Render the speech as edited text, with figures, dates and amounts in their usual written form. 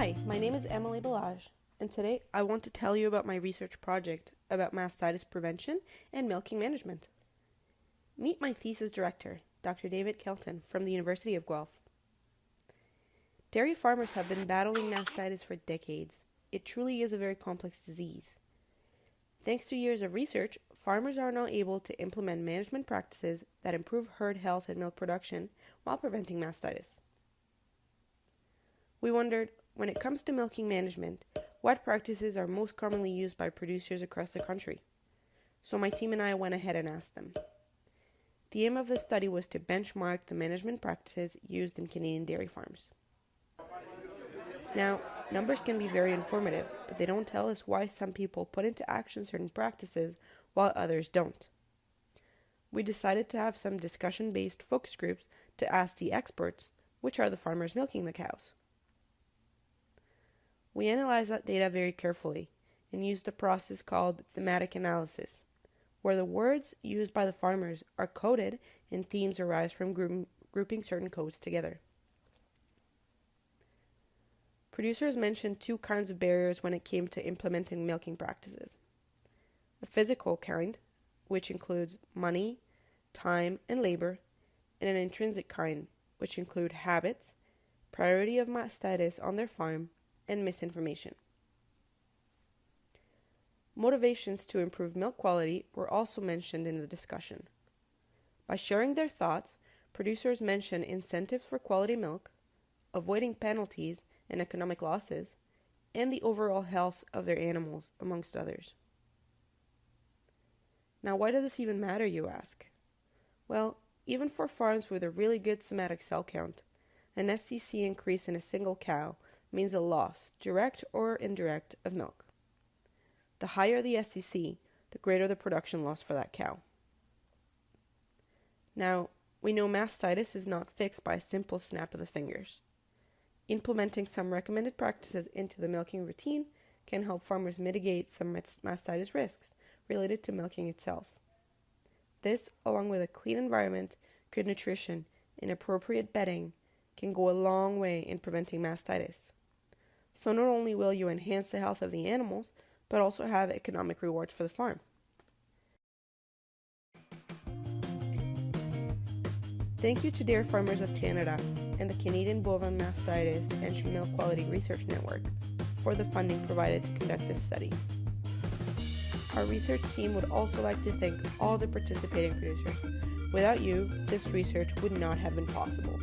Hi, my name is Emilie, and today I want to tell you about my research project about mastitis prevention and milking management. Meet my thesis director, Dr. David Kelton from the University of Guelph. Dairy farmers have been battling mastitis for decades. It truly is a very complex disease. Thanks to years of research, farmers are now able to implement management practices that improve herd health and milk production while preventing mastitis. We wondered, when it comes to milking management, what practices are most commonly used by producers across the country? So my team and I went ahead and asked them. The aim of the study was to benchmark the management practices used in Canadian dairy farms. Now, numbers can be very informative, but they don't tell us why some people put into action certain practices while others don't. We decided to have some discussion-based focus groups to ask the experts, which are the farmers milking the cows. We analyzed that data very carefully and used a process called thematic analysis, where the words used by the farmers are coded and themes arise from grouping certain codes together. Producers mentioned two kinds of barriers when it came to implementing milking practices. A physical kind, which includes money, time, and labor, and an intrinsic kind, which include habits, priority of mastitis on their farm, and misinformation. Motivations to improve milk quality were also mentioned in the discussion. By sharing their thoughts, producers mentioned incentives for quality milk, avoiding penalties and economic losses, and the overall health of their animals, amongst others. Now, why does this even matter, you ask? Well, even for farms with a really good somatic cell count, an SCC increase in a single cow means a loss, direct or indirect, of milk. The higher the SCC, the greater the production loss for that cow. Now, we know mastitis is not fixed by a simple snap of the fingers. Implementing some recommended practices into the milking routine can help farmers mitigate some mastitis risks related to milking itself. This, along with a clean environment, good nutrition, and appropriate bedding, can go a long way in preventing mastitis. So not only will you enhance the health of the animals, but also have economic rewards for the farm. Thank you to Dairy Farmers of Canada and the Canadian Bovine Mastitis and Milk Quality Research Network for the funding provided to conduct this study. Our research team would also like to thank all the participating producers. Without you, this research would not have been possible.